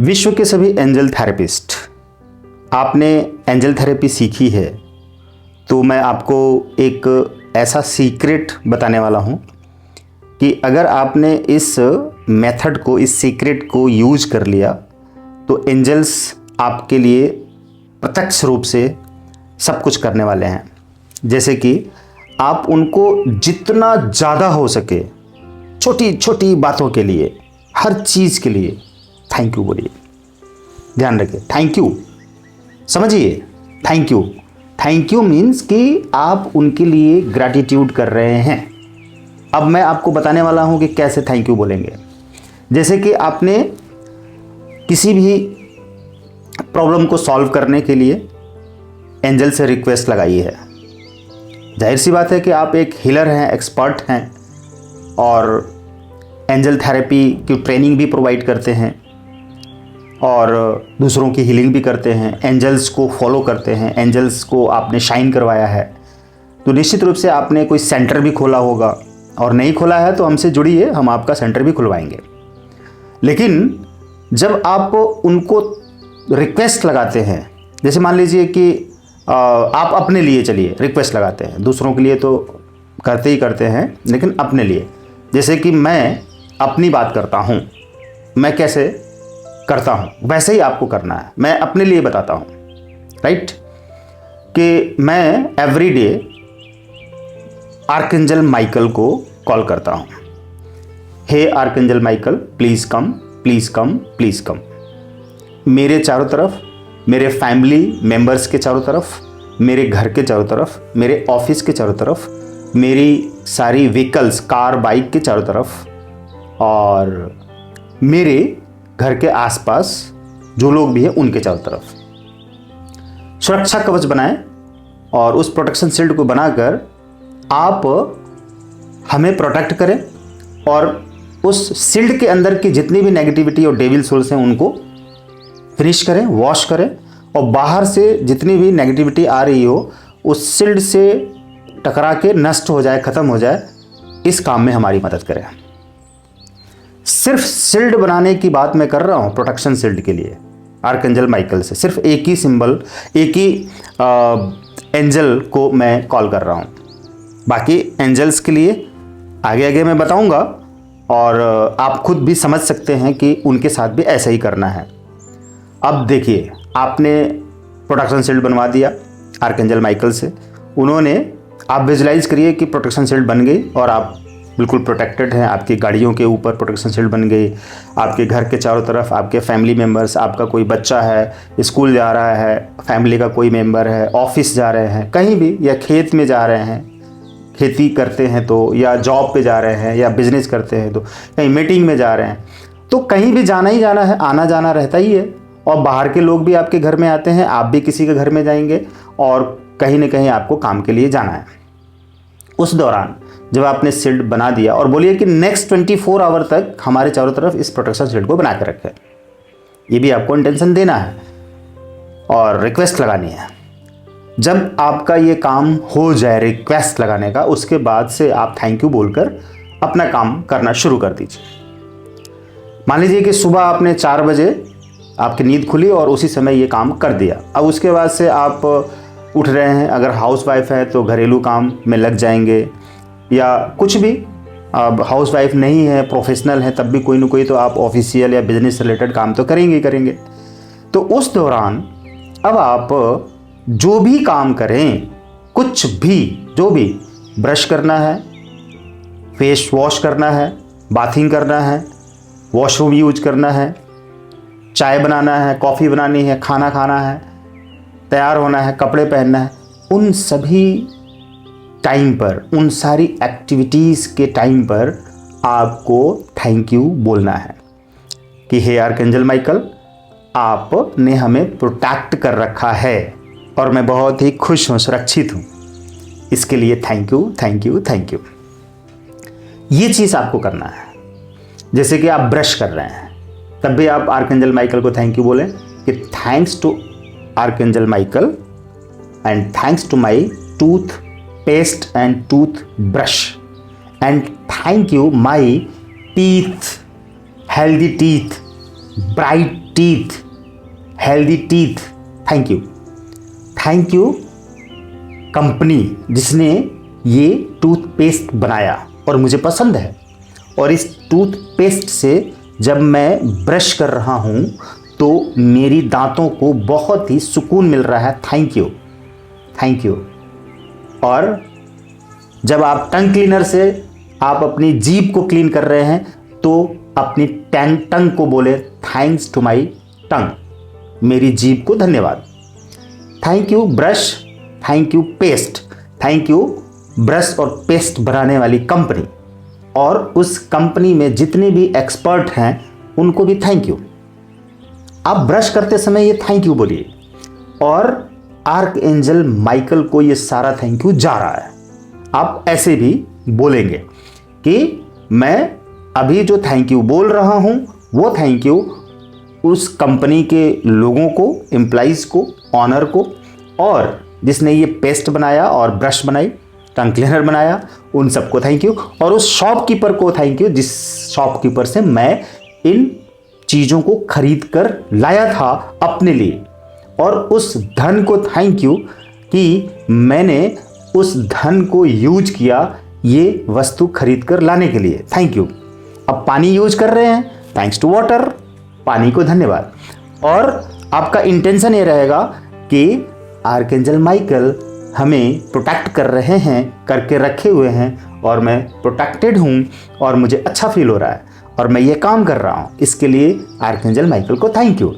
विश्व के सभी एंजल थेरेपिस्ट, आपने एंजल थेरेपी सीखी है तो मैं आपको एक ऐसा सीक्रेट बताने वाला हूँ कि अगर आपने इस मेथड को, इस सीक्रेट को यूज कर लिया तो एंजल्स आपके लिए प्रत्यक्ष रूप से सब कुछ करने वाले हैं। जैसे कि आप उनको जितना ज़्यादा हो सके छोटी छोटी बातों के लिए, हर चीज़ के लिए थैंक यू बोलिए। ध्यान रखिए, थैंक यू, समझिए, thank you. Thank you means कि आप उनके लिए ग्रैटिट्यूड कर रहे हैं। अब मैं आपको बताने वाला हूं कि कैसे थैंक यू बोलेंगे। जैसे कि आपने किसी भी प्रॉब्लम को सॉल्व करने के लिए एंजल से रिक्वेस्ट लगाई है। जाहिर सी बात है कि आप एक हीलर हैं, एक्सपर्ट हैं और एंजल थेरेपी की ट्रेनिंग भी प्रोवाइड करते हैं और दूसरों की हीलिंग भी करते हैं, एंजल्स को फॉलो करते हैं, एंजल्स को आपने शाइन करवाया है। तो निश्चित रूप से आपने कोई सेंटर भी खोला होगा, और नहीं खोला है तो हमसे जुड़िए, हम आपका सेंटर भी खुलवाएंगे। लेकिन जब आप उनको रिक्वेस्ट लगाते हैं, जैसे मान लीजिए कि आप अपने लिए चलिए रिक्वेस्ट लगाते हैं, दूसरों के लिए तो करते ही करते हैं, लेकिन अपने लिए, जैसे कि मैं अपनी बात करता हूँ, मैं कैसे करता हूँ वैसे ही आपको करना है। मैं अपने लिए बताता हूँ, राइट, कि मैं एवरीडे आर्कएंजल माइकल को कॉल करता हूँ। हे archangel Michael, please come, please come, please come. मेरे चारों तरफ, मेरे फैमिली मेंबर्स के चारों तरफ, मेरे घर के चारों तरफ, मेरे ऑफिस के चारों तरफ, मेरी सारी व्हीकल्स, कार, बाइक के चारों तरफ, और मेरे घर के आसपास जो लोग भी हैं उनके चारों तरफ सुरक्षा कवच बनाएं। और उस प्रोटेक्शन शील्ड को बनाकर आप हमें प्रोटेक्ट करें और उस शील्ड के अंदर की जितनी भी नेगेटिविटी और डेविल सोल्स हैं उनको फिनिश करें, वॉश करें, और बाहर से जितनी भी नेगेटिविटी आ रही हो उस शील्ड से टकरा के नष्ट हो जाए, ख़त्म हो जाए। इस काम में हमारी मदद करें। सिर्फ शील्ड बनाने की बात मैं कर रहा हूँ, प्रोटेक्शन शील्ड के लिए आर्कएंजल माइकल से सिर्फ एक ही सिंबल, एक ही एंजल को मैं कॉल कर रहा हूँ। बाकी एंजल्स के लिए आगे आगे मैं बताऊँगा और आप खुद भी समझ सकते हैं कि उनके साथ भी ऐसा ही करना है। अब देखिए, आपने प्रोटेक्शन शील्ड बनवा दिया आर्कएंजल माइकल से, उन्होंने, आप विजुलाइज करिए कि प्रोटेक्शन शील्ड बन गई और आप बिल्कुल प्रोटेक्टेड हैं। आपकी गाड़ियों के ऊपर प्रोटेक्शन शील्ड बन गई, आपके घर के चारों तरफ आपके फैमिली मेम्बर्स, आपका कोई बच्चा है स्कूल जा रहा है, फैमिली का कोई मेम्बर है ऑफिस जा रहे हैं, कहीं भी, या खेत में जा रहे हैं, खेती करते हैं तो, या जॉब पे जा रहे हैं, या बिजनेस करते हैं तो, कहीं मीटिंग में जा रहे हैं, तो कहीं भी जाना ही जाना है, आना जाना रहता ही है। और बाहर के लोग भी आपके घर में आते हैं, आप भी किसी के घर में जाएंगे और कहीं ना कहीं आपको काम के लिए जाना है। उस दौरान जब आपने शील्ड बना दिया, और बोलिए कि नेक्स्ट 24 आवर तक हमारे चारों तरफ इस प्रोटेक्शन शील्ड को बना कर रखें, ये भी आपको इंटेंशन देना है और रिक्वेस्ट लगानी है। जब आपका ये काम हो जाए रिक्वेस्ट लगाने का, उसके बाद से आप थैंक यू बोलकर अपना काम करना शुरू कर दीजिए। मान लीजिए कि सुबह आपने 4 बजे आपकी नींद खुली और उसी समय ये काम कर दिया। अब उसके बाद से आप उठ रहे हैं, अगर हाउस वाइफ है तो घरेलू काम में लग जाएंगे, या कुछ भी, अब हाउस वाइफ नहीं है, प्रोफेशनल है, तब भी कोई ना कोई तो आप ऑफिशियल या बिजनेस रिलेटेड काम तो करेंगे ही करेंगे। तो उस दौरान अब आप जो भी काम करें, कुछ भी, जो भी, ब्रश करना है, फेस वॉश करना है, बाथिंग करना है, वॉशरूम यूज करना है, चाय बनाना है, कॉफ़ी बनानी है, खाना खाना है, तैयार होना है, कपड़े पहनना है, उन सभी टाइम पर, उन सारी एक्टिविटीज़ के टाइम पर आपको थैंक यू बोलना है कि हे आर्कएंजल माइकल, आपने हमें प्रोटेक्ट कर रखा है और मैं बहुत ही खुश हूँ, सुरक्षित हूँ, इसके लिए thank you, thank you, thank you. ये चीज़ आपको करना है। जैसे कि आप ब्रश कर रहे हैं, तब भी आप आर्कएंजल माइकल को थैंक यू बोलें कि thanks to archangel Michael and thanks to my toothpaste and toothbrush and thank you my teeth, healthy teeth, bright teeth, healthy teeth, thank you. Thank you company जिसने ये toothpaste बनाया और मुझे पसंद है, और इस टूथपेस्ट से जब मैं ब्रश कर रहा हूँ तो मेरी दांतों को बहुत ही सुकून मिल रहा है। Thank you, thank you. और जब आप टंग क्लीनर से आप अपनी जीभ को क्लीन कर रहे हैं तो अपनी टंग को बोले थैंक्स टू माई टंग, मेरी जीभ को धन्यवाद। Thank you brush, thank you paste, thank you brush और पेस्ट बनाने वाली कंपनी, और उस कंपनी में जितने भी एक्सपर्ट हैं उनको भी थैंक यू। आप ब्रश करते समय ये थैंक यू बोलिए, और आर्कएंजल माइकल को ये सारा थैंक यू जा रहा है। आप ऐसे भी बोलेंगे कि मैं अभी जो थैंक यू बोल रहा हूँ वो थैंक यू उस कंपनी के लोगों को, एम्प्लॉइज़ को, ऑनर को, और जिसने ये पेस्ट बनाया और ब्रश बनाई, टंग क्लीनर बनाया, उन सबको थैंक यू, और उस शॉपकीपर को थैंक यू जिस शॉपकीपर से मैं इन चीज़ों को खरीद कर लाया था अपने लिए, और उस धन को थैंक यू कि मैंने उस धन को यूज किया ये वस्तु खरीद कर लाने के लिए, थैंक यू। अब पानी यूज कर रहे हैं, थैंक्स टू वाटर, पानी को धन्यवाद। और आपका इंटेंशन ये रहेगा कि आर्कएंजल माइकल हमें प्रोटेक्ट कर रहे हैं, करके रखे हुए हैं, और मैं प्रोटेक्टेड हूँ और मुझे अच्छा फील हो रहा है और मैं ये काम कर रहा हूँ, इसके लिए आर्कएंजल माइकल को थैंक यू।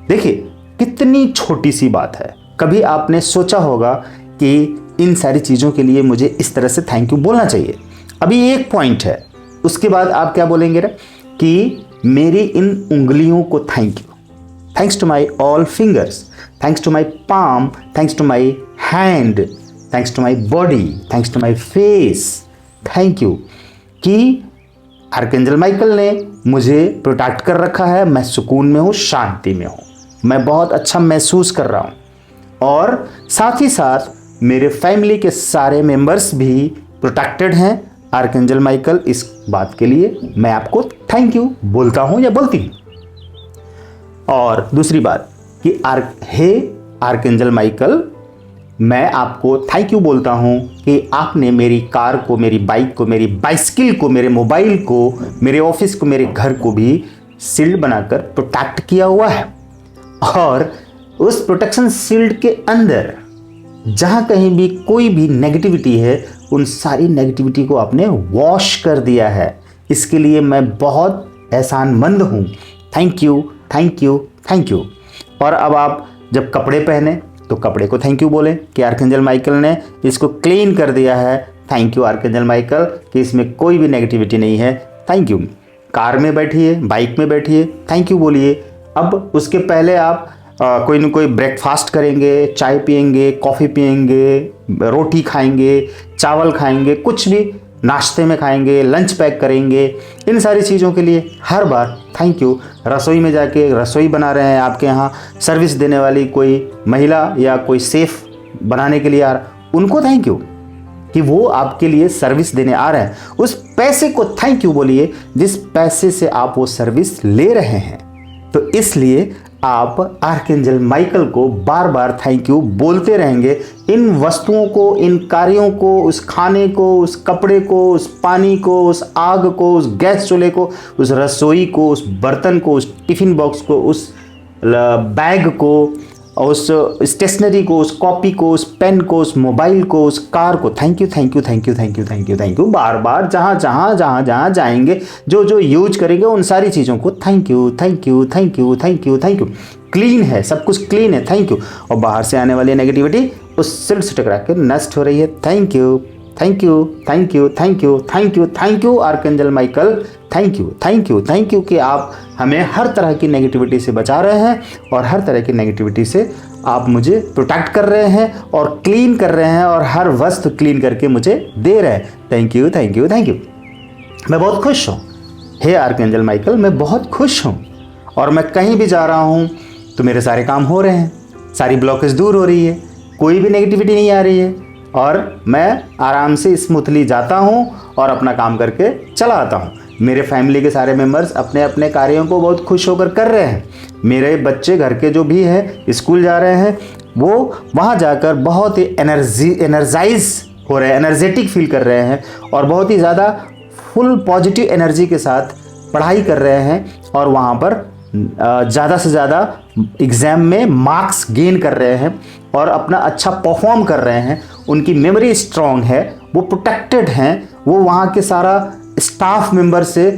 देखिए कितनी छोटी सी बात है। कभी आपने सोचा होगा कि इन सारी चीज़ों के लिए मुझे इस तरह से थैंक यू बोलना चाहिए। अभी एक पॉइंट है, उसके बाद आप क्या बोलेंगे ना कि मेरी इन उंगलियों को thank you, thanks to my all fingers, thanks to my palm, thanks to my hand, thanks to my body, thanks to my face, thank you कि आर्कएंजल माइकल ने मुझे प्रोटेक्ट कर रखा है, मैं सुकून में हूँ, शांति में हूँ, मैं बहुत अच्छा महसूस कर रहा हूँ, और साथ ही साथ मेरे फैमिली के सारे मेंबर्स भी प्रोटेक्टेड हैं। आर्कएंजल माइकल, इस बात के लिए मैं आपको थैंक यू बोलता हूँ या बोलती हूँ। और दूसरी बात कि हे आर्कएंजल माइकल, मैं आपको थैंक यू बोलता हूँ कि आपने मेरी कार को, मेरी बाइक को, मेरी बाइसिकल को, मेरे मोबाइल को, मेरे ऑफिस को, मेरे घर को भी शील्ड बनाकर प्रोटेक्ट किया हुआ है, और उस प्रोटेक्शन शील्ड के अंदर जहाँ कहीं भी कोई भी नेगेटिविटी है उन सारी नेगेटिविटी को आपने वॉश कर दिया है। इसके लिए मैं बहुत एहसानमंद हूँ। Thank you, thank you, thank you. और अब आप जब कपड़े पहने तो कपड़े को थैंक यू बोलें कि आर्कएंजल माइकल ने इसको क्लीन कर दिया है, थैंक यू आर्कएंजल माइकल कि इसमें कोई भी नेगेटिविटी नहीं है, थैंक यू। कार में बैठिए, बाइक में बैठिए, थैंक यू बोलिए। अब उसके पहले आप कोई न कोई ब्रेकफास्ट करेंगे, चाय पियेंगे, कॉफ़ी पियेंगे, रोटी खाएंगे, चावल खाएंगे, कुछ भी नाश्ते में खाएंगे, लंच पैक करेंगे, इन सारी चीज़ों के लिए हर बार थैंक यू। रसोई में जाके रसोई बना रहे हैं, आपके यहाँ सर्विस देने वाली कोई महिला या कोई सेफ बनाने के लिए आ रहा, उनको थैंक यू कि वो आपके लिए सर्विस देने आ रहे हैं। उस पैसे को थैंक यू बोलिए जिस पैसे से आप वो सर्विस ले रहे हैं। तो इसलिए आप आर्कएंजल माइकल को बार बार थैंक यू बोलते रहेंगे। इन वस्तुओं को, इन कार्यों को, उस खाने को, उस कपड़े को, उस पानी को, उस आग को, उस गैस चूल्हे को, उस रसोई को, उस बर्तन को, उस टिफ़िन बॉक्स को, उस बैग को, उस स्टेशनरी को, उस कॉपी को, उस पेन को, उस मोबाइल को, उस कार को thank you, thank you, thank you, thank you, thank you, thank you बार बार जहाँ जाएंगे, जो यूज करेंगे उन सारी चीज़ों को thank you, thank you, thank you, thank you, thank you. Clean है, सब कुछ क्लीन है, थैंक यू। और बाहर से आने वाली नेगेटिविटी उस शील्ड से टकरा के नष्ट हो रही है, thank you, thank you, thank you, thank you, thank you, thank you archangel Michael, thank you, thank you, thank you कि आप हमें हर तरह की नेगेटिविटी से बचा रहे हैं और हर तरह की नेगेटिविटी से आप मुझे प्रोटेक्ट कर रहे हैं और क्लीन कर रहे हैं और हर वस्तु क्लीन करके मुझे दे रहे हैं। Thank you, thank you, thank you. मैं बहुत खुश हूँ हे आर्कएंजल माइकल, मैं बहुत खुश हूँ, और मैं कहीं भी जा रहा हूँ तो मेरे सारे काम हो रहे हैं, सारी ब्लॉकेज दूर हो रही है, कोई भी नेगेटिविटी नहीं आ रही है। और मैं आराम से स्मूथली जाता हूँ और अपना काम करके चला आता हूँ। मेरे फैमिली के सारे मेंबर्स अपने अपने कार्यों को बहुत खुश होकर कर रहे हैं। मेरे बच्चे घर के जो भी हैं स्कूल जा रहे हैं, वो वहाँ जाकर बहुत ही एनर्जाइज हो रहे हैं, एनर्जेटिक फील कर रहे हैं और बहुत ही ज़्यादा फुल पॉजिटिव एनर्जी के साथ पढ़ाई कर रहे हैं और वहाँ पर ज़्यादा से ज़्यादा एग्ज़ाम में मार्क्स गेन कर रहे हैं और अपना अच्छा परफॉर्म कर रहे हैं। उनकी मेमोरी स्ट्रॉन्ग है, वो प्रोटेक्टेड हैं, वो वहाँ के सारा स्टाफ मेंबर से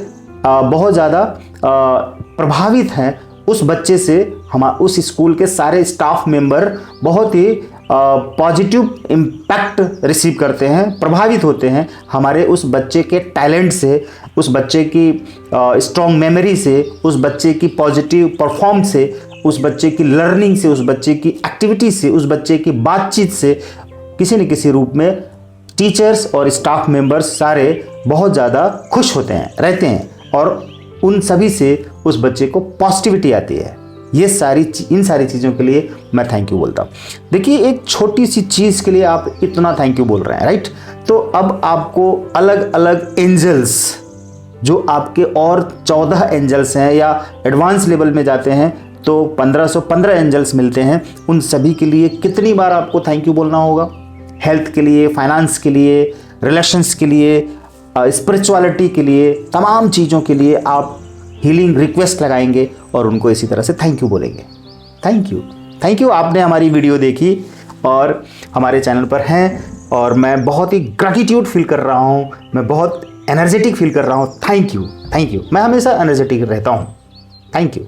बहुत ज़्यादा प्रभावित हैं। उस बच्चे से उस स्कूल के सारे स्टाफ मेंबर बहुत ही पॉजिटिव इम्पैक्ट रिसीव करते हैं, प्रभावित होते हैं हमारे उस बच्चे के टैलेंट से, उस बच्चे की स्ट्रॉन्ग मेमोरी से, उस बच्चे की पॉजिटिव परफॉर्म से, उस बच्चे की लर्निंग से, उस बच्चे की एक्टिविटी से, उस बच्चे की बातचीत से किसी न किसी रूप में टीचर्स और स्टाफ मेंबर्स सारे बहुत ज़्यादा खुश होते हैं, रहते हैं और उन सभी से उस बच्चे को पॉजिटिविटी आती है। इन सारी चीज़ों के लिए मैं थैंक यू बोलता हूँ। देखिए, एक छोटी सी चीज़ के लिए आप इतना थैंक यू बोल रहे हैं, राइट? तो अब आपको अलग अलग एंजल्स, जो आपके और 14 एंजल्स हैं या एडवांस लेवल में जाते हैं तो 1515 एंजल्स मिलते हैं। उन सभी के लिए कितनी बार आपको थैंक यू बोलना होगा? हेल्थ के लिए, फाइनेंस के लिए, रिलेशंस के लिए, स्पिरिचुअलिटी के लिए, तमाम चीज़ों के लिए आप हीलिंग रिक्वेस्ट लगाएंगे और उनको इसी तरह से थैंक यू बोलेंगे। थैंक यू आपने हमारी वीडियो देखी और हमारे चैनल पर हैं और मैं बहुत ही ग्रैटिट्यूड फील कर रहा हूँ, मैं बहुत एनर्जेटिक फील कर रहा हूँ। Thank you. मैं हमेशा एनर्जेटिक रहता हूँ। Thank you.